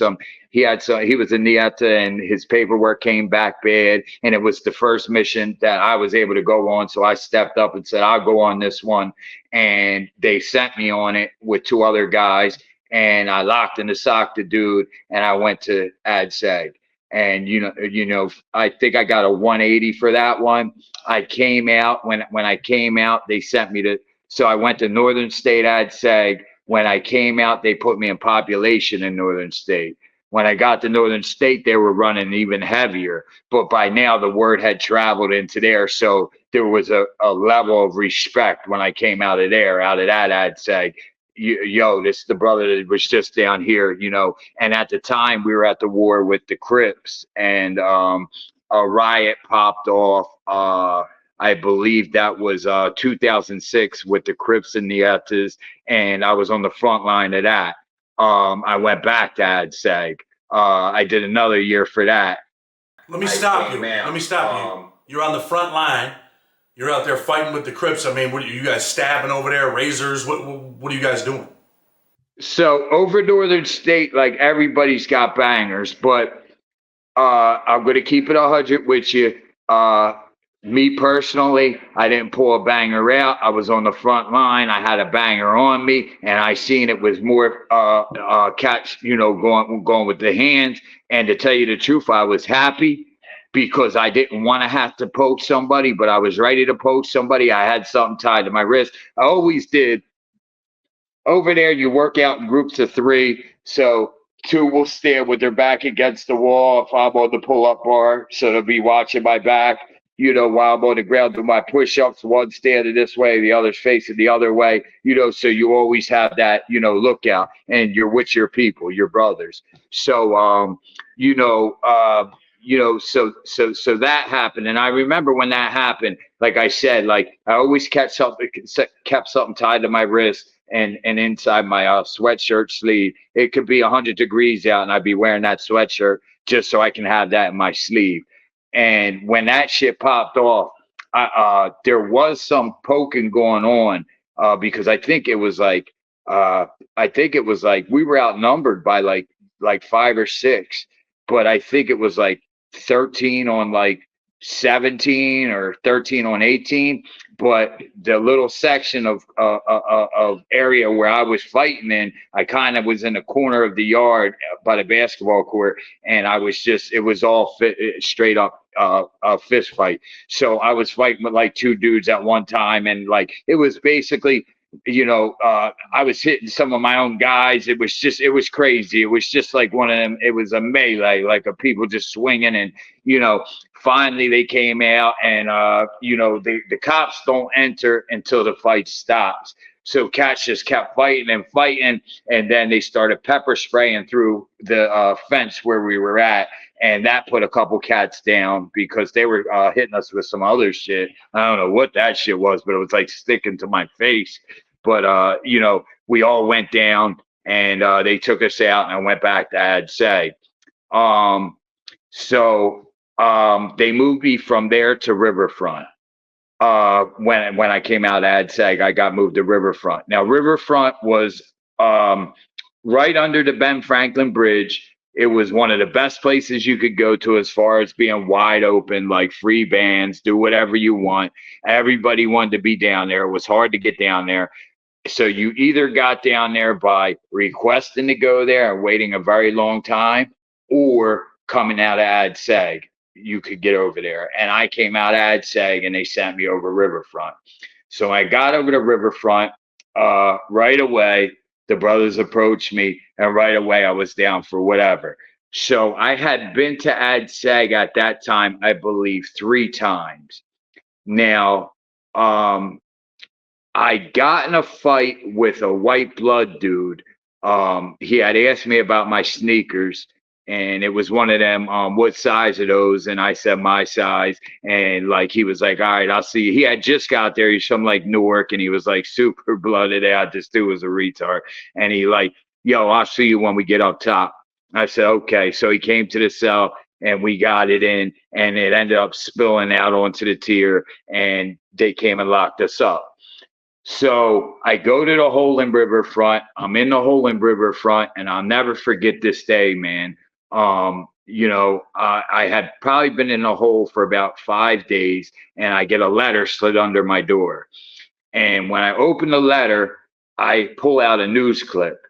he was a Nieta, and his paperwork came back bad, and it was the first mission that I was able to go on. So I stepped up and said, I'll go on this one. And they sent me on it with two other guys, and I locked in the sock the dude, and I went to AdSeg. And I think I got a 180 for that one. I came out when I came out, they sent me to. So I went to Northern State AdSeg. When I came out, they put me in population in Northern State. When I got to Northern State, they were running even heavier. But by now, the word had traveled into there, so there was a level of respect when I came out of there, out of that AdSeg. Yo, this is the brother that was just down here, And at the time, we were at the war with the Crips, and a riot popped off. I believe that was 2006 with the Crips and Netas, and I was on the front line of that. I went back to AdSeg. I did another year for that. Let me stop you. Let me stop you. You're on the front line. You're out there fighting with the Crips. I mean, what are you guys stabbing over there? Razors? What are you guys doing? So over Northern State, like, everybody's got bangers, but I'm gonna keep it 100 with you. Me personally, I didn't pull a banger out. I was on the front line. I had a banger on me, and I seen it was more catch, going with the hands. And to tell you the truth, I was happy, because I didn't want to have to poke somebody, but I was ready to poke somebody. I had something tied to my wrist. I always did. Over there, you work out in groups of three. So two will stand with their back against the wall if I'm on the pull-up bar. So they'll be watching my back, while I'm on the ground doing my push-ups. One standing this way, the other's facing the other way, so you always have that, lookout, and you're with your people, your brothers. So, so that happened. And I remember when that happened, like I said, like, I always kept something tied to my wrist and inside my sweatshirt sleeve. It could be 100 degrees out, and I'd be wearing that sweatshirt just so I can have that in my sleeve. And when that shit popped off, there was some poking going on, because I think it was like we were outnumbered by like 5 or 6, but I think it was like 13 on like 17 or 13 on 18. But the little section of area where I was fighting in, I kind of was in the corner of the yard by the basketball court, and it was all straight up a fist fight. So I was fighting with like two dudes at one time, and like, it was basically, I was hitting some of my own guys. It was crazy. It was just like one of them. It was a melee, like, of people just swinging. And, finally they came out, and, the cops don't enter until the fight stops. So cats just kept fighting and fighting. And then they started pepper spraying through the fence where we were at. And that put a couple cats down, because they were hitting us with some other shit. I don't know what that shit was, but it was like sticking to my face. But, we all went down, and they took us out, and I went back to AdSeg. So they moved me from there to Riverfront. When I came out of AdSeg, I got moved to Riverfront. Now, Riverfront was right under the Ben Franklin Bridge. It was one of the best places you could go to, as far as being wide open, like free bands, do whatever you want. Everybody wanted to be down there. It was hard to get down there. So you either got down there by requesting to go there and waiting a very long time, or coming out of AdSeg, you could get over there. And I came out of AdSeg, and they sent me over Riverfront. So I got over to Riverfront right away. The brothers approached me, and right away I was down for whatever. So I had been to AdSeg at that time, I believe, 3 times. Now, um, I got in a fight with a white blood dude. He had asked me about my sneakers, and it was one of them. What size are those? And I said my size. And like he was like, "All right, I'll see you." He had just got there. He's from like Newark, and he was like super blooded out. This dude was a retard, and he like, "Yo, I'll see you when we get up top." I said, "Okay." So he came to the cell, and we got it in, and it ended up spilling out onto the tier, and they came and locked us up. So I go to the Holden River front. I'm in the Holden River front, and I'll never forget this day, man. I had probably been in the hole for about 5 days, and I get a letter slid under my door. And when I open the letter, I pull out a news clip,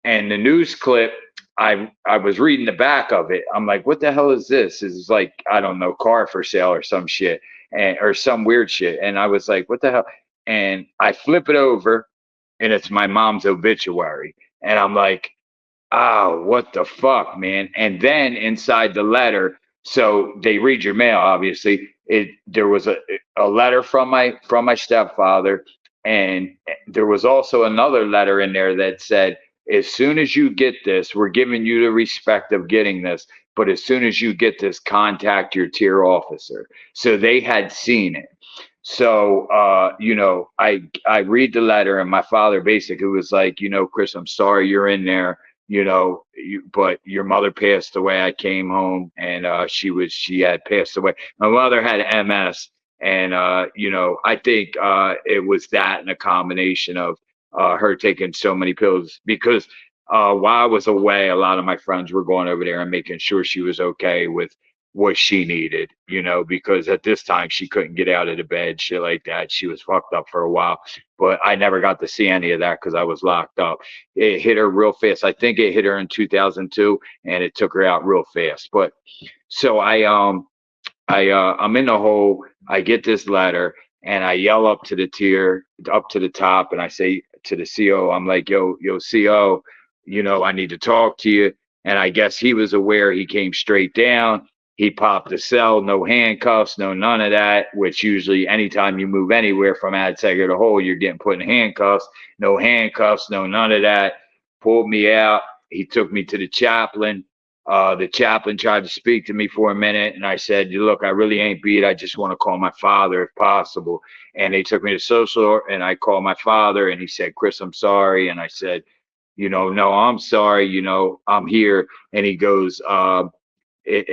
and the news clip, I was reading the back of it. I'm like, what the hell is this? This is like, I don't know, car for sale or some shit, and or some weird shit. And I was like, what the hell? And I flip it over, and it's my mom's obituary. And I'm like, oh, what the fuck, man? And then inside the letter, so they read your mail, obviously. There was a letter from my stepfather, and there was also another letter in there that said, as soon as you get this, we're giving you the respect of getting this, but as soon as you get this, contact your tier officer. So they had seen it. So I read the letter, and my father basically was like, Chris, I'm sorry you're in there, but your mother passed away. I came home, and she had passed away. My mother had MS, and I think it was that and a combination of her taking so many pills, because while I was away, a lot of my friends were going over there and making sure she was okay with what she needed, because at this time she couldn't get out of the bed, shit like that. She was fucked up for a while, but I never got to see any of that because I was locked up. It hit her real fast. I think it hit her in 2002, and it took her out real fast. But so I'm in the hole. I get this letter, and I yell up to the tier, up to the top, and I say to the CO, I'm like, yo, CO, I need to talk to you. And I guess he was aware. He came straight down. He popped the cell, no handcuffs, no none of that, which usually anytime you move anywhere from AdSeg to hole, you're getting put in handcuffs. No handcuffs, no none of that. Pulled me out. He took me to the chaplain. The chaplain tried to speak to me for a minute, and I said, look, I really ain't beat. I just want to call my father if possible. And they took me to social, and I called my father, and he said, Chris, I'm sorry. And I said, no, I'm sorry. I'm here. And he goes, he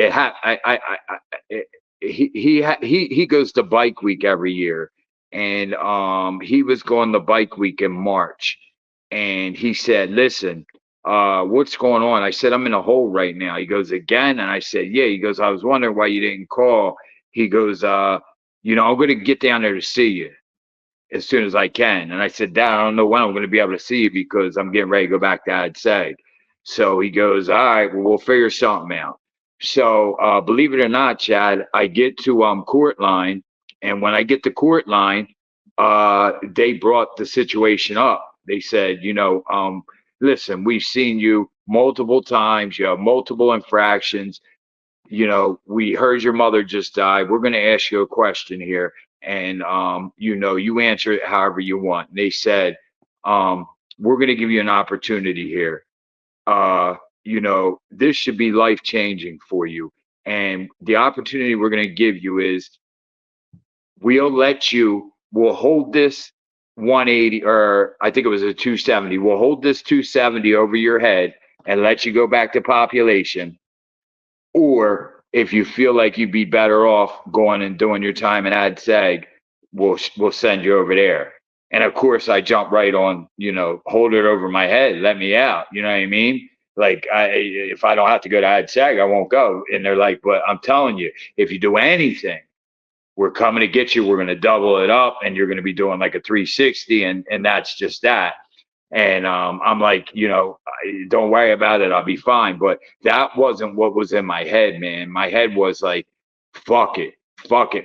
goes to Bike Week every year, and he was going to Bike Week in March, and he said, "Listen, what's going on?" I said, "I'm in a hole right now." He goes, "Again?" And I said, "Yeah." He goes, "I was wondering why you didn't call." He goes, "I'm going to get down there to see you as soon as I can." And I said, "Dad, I don't know when I'm going to be able to see you because I'm getting ready to go back to AdSeg." So he goes, "All right, well, we'll figure something out." So believe it or not, Chad, I get to court line, and when I get to court line, they brought the situation up. They said, listen, we've seen you multiple times. You have multiple infractions. We heard your mother just died. We're going to ask you a question here, and you answer it however you want. And they said, we're going to give you an opportunity here. This should be life changing for you. And the opportunity we're going to give you is we'll hold this 180, or I think it was a 270. We'll hold this 270 over your head and let you go back to population. Or if you feel like you'd be better off going and doing your time in AdSeg, we'll send you over there. And of course, I jump right on, hold it over my head, let me out. You know what I mean? Like, if I don't have to go to AdSeg, I won't go. And they're like, but I'm telling you, if you do anything, we're coming to get you. We're going to double it up, and you're going to be doing like a 360, and that's just that. And I'm like, don't worry about it. I'll be fine. But that wasn't what was in my head, man. My head was like, fuck it,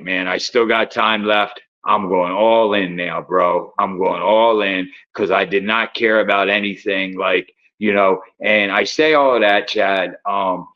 man. I still got time left. I'm going all in now, bro. I'm going all in because I did not care about anything like, and I say all of that, Chad. Um,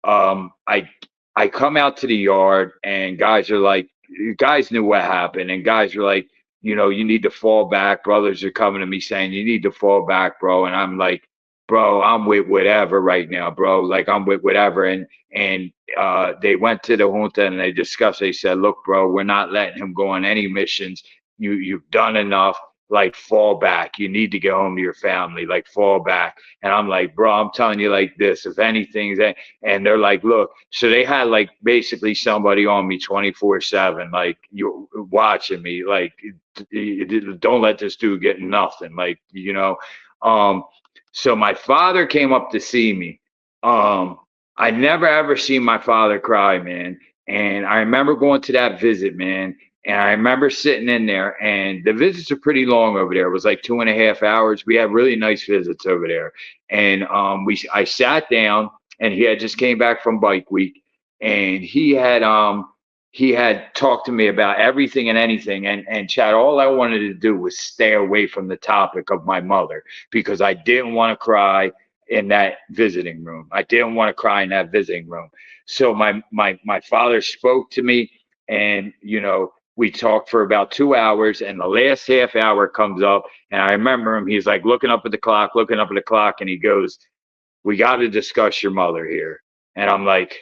I I come out to the yard and guys knew what happened and guys were like, you need to fall back. Brothers are coming to me saying you need to fall back, bro. And I'm like, bro, I'm with whatever right now, bro. Like I'm with whatever. And they went to the junta and they discussed. They said, look, bro, we're not letting him go on any missions. You've done enough. Like fall back. You need to get home to your family. Like fall back. And I'm like, bro, I'm telling you like this. If anything's and they're like, look, so they had like basically somebody on me 24/7, like you watching me, like don't let this dude get nothing, Um, so my father came up to see me. I never ever seen my father cry, man. And I remember going to that visit, man. And I remember sitting in there, and the visits are pretty long over there. It was like 2.5 hours. We had really nice visits over there. And I sat down and he had just came back from bike week and he had talked to me about everything and anything and Chad, all I wanted to do was stay away from the topic of my mother because I didn't want to cry in that visiting room. I didn't want to cry in that visiting room. So my father spoke to me and we talked for about 2 hours and the last half hour comes up and I remember him, he's like looking up at the clock and he goes, we got to discuss your mother here. And I'm like,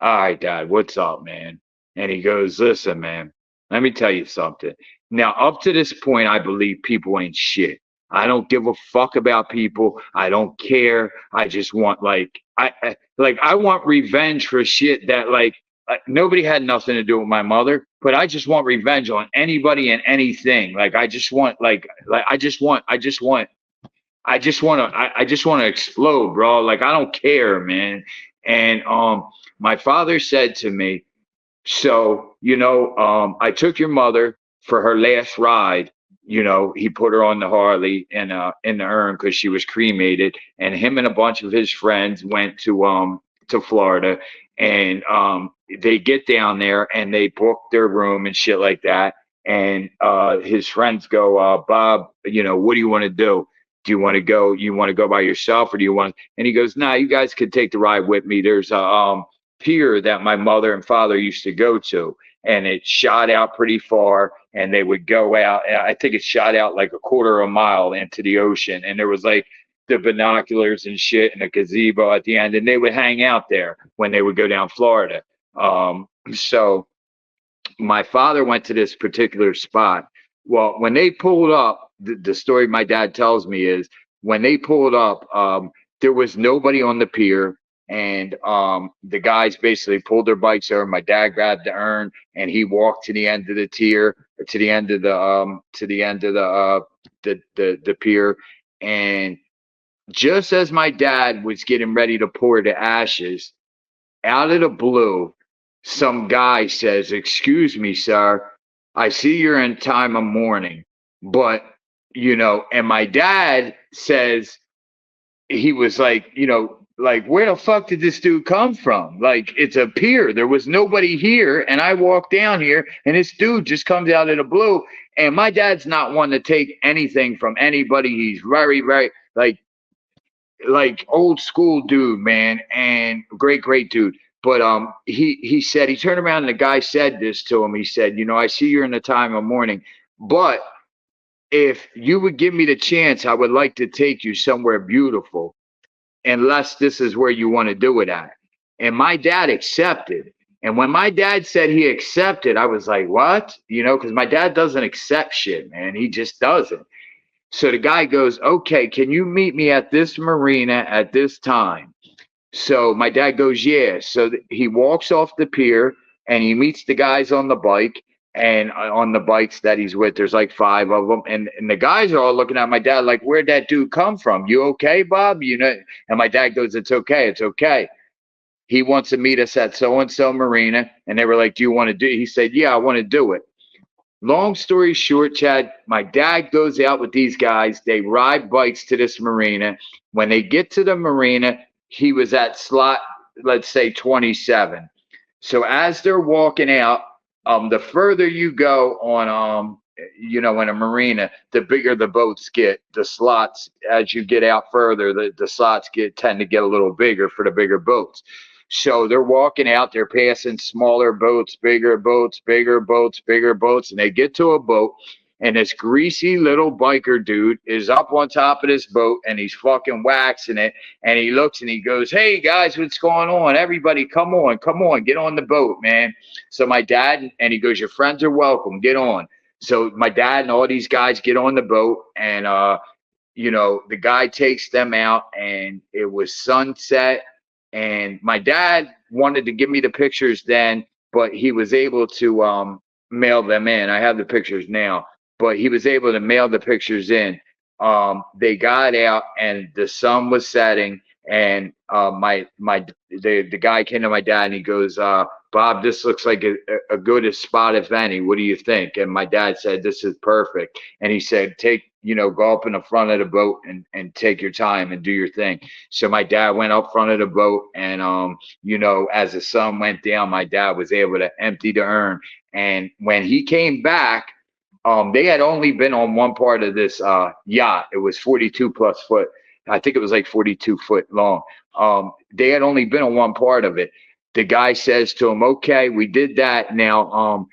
all right, Dad, what's up, man? And he goes, listen, man, let me tell you something. Now, up to this point, I believe people ain't shit. I don't give a fuck about people. I don't care. I just want I want revenge for shit that nobody had nothing to do with my mother, but I just want revenge on anybody and anything. Like I just want I just want to explode, bro. Like I don't care, man. And my father said to me, so I took your mother for her last ride. He put her on the Harley in the urn because she was cremated, and him and a bunch of his friends went to Florida, and they get down there and they book their room and shit like that. And his friends go, Bob, what do you want to do? Do you want to go? You want to go by yourself, or do you want? And he goes, nah, you guys could take the ride with me. There's a pier that my mother and father used to go to, and it shot out pretty far. And they would go out. I think it shot out like a quarter of a mile into the ocean, and there was like the binoculars and shit and a gazebo at the end, and they would hang out there when they would go down Florida. So my father went to this particular spot. Well, when they pulled up, the story my dad tells me is when they pulled up, there was nobody on the pier. And the guys basically pulled their bikes over. My dad grabbed the urn and he walked to the end of the tier, to the end of the pier. And just as my dad was getting ready to pour the ashes, out of the blue, some guy says, "Excuse me, sir. I see you're in time of mourning, but and my dad says he was like, like, where the fuck did this dude come from? Like, it's a pier. There was nobody here, and I walked down here, and this dude just comes out of the blue. And my dad's not one to take anything from anybody. He's very, very like old school dude, man, and great dude. But he said he turned around and the guy said this to him. He said, I see you're in the time of mourning, but if you would give me the chance, I would like to take you somewhere beautiful, unless this is where you want to do it at. And my dad accepted. And when my dad said he accepted, I was like, what? Because my dad doesn't accept shit, man. He just doesn't. So the guy goes, okay, can you meet me at this marina at this time? So my dad goes, yeah. So he walks off the pier and he meets the guys on the bike, and on the bikes that he's with, there's like 5 of them. And the guys are all looking at my dad like, where'd that dude come from? You okay, Bob? And my dad goes, it's okay. It's okay. He wants to meet us at so-and-so marina. And they were like, do you want to do it? He said, yeah, I want to do it. Long story short, Chad, my dad goes out with these guys. They ride bikes to this marina. When they get to the marina, he was at slot, let's say 27. So as they're walking out, The further you go on, in a marina, the bigger the boats get. The slots, as you get out further, the slots tend to get a little bigger for the bigger boats. So they're walking out, they're passing smaller boats, bigger boats, bigger boats, bigger boats, and they get to a boat, and this greasy little biker dude is up on top of this boat, and he's fucking waxing it, and he looks and he goes, "Hey guys, what's going on? Everybody, come on, get on the boat, man." So my dad, and he goes, "Your friends are welcome, get on." So my dad and all these guys get on the boat, and the guy takes them out, and it was sunset. And my dad wanted to give me the pictures then, but he was able to mail them in. I have the pictures now, but he was able to mail the pictures in. They got out, and the sun was setting, and the guy came to my dad and he goes, "Bob, this looks like a good spot, if any. What do you think?" And my dad said, "This is perfect." And he said, go up in the front of the boat and take your time and do your thing. So my dad went up front of the boat, and as the sun went down, my dad was able to empty the urn. And when he came back, they had only been on one part of this yacht. It was 42 plus foot. I think it was like 42 foot long. They had only been on one part of it. The guy says to him, "Okay, we did that. Now,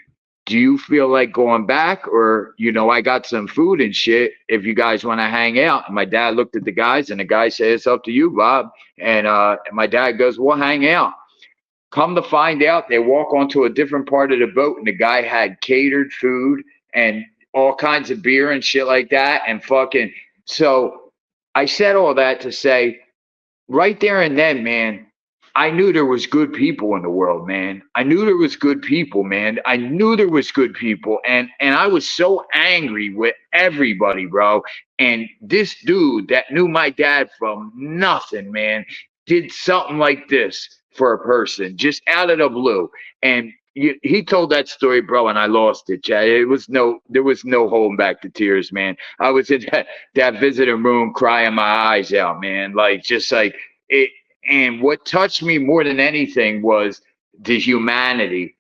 do you feel like going back? Or, I got some food and shit if you guys want to hang out." And my dad looked at the guys, and the guy said, "It's up to you, Bob." And my dad goes, "We'll hang out." Come to find out, they walk onto a different part of the boat, and the guy had catered food and all kinds of beer and shit like that. And fucking, so I said all that to say, right there and then, man, I knew there was good people in the world, man. I knew there was good people, man. I knew there was good people. And I was so angry with everybody, bro. And this dude that knew my dad from nothing, man, did something like this for a person, just out of the blue. And he told that story, bro, and I lost it, Chad. There was no holding back the tears, man. I was in that visiting room crying my eyes out, man. Like, just like it. And what touched me more than anything was the humanity.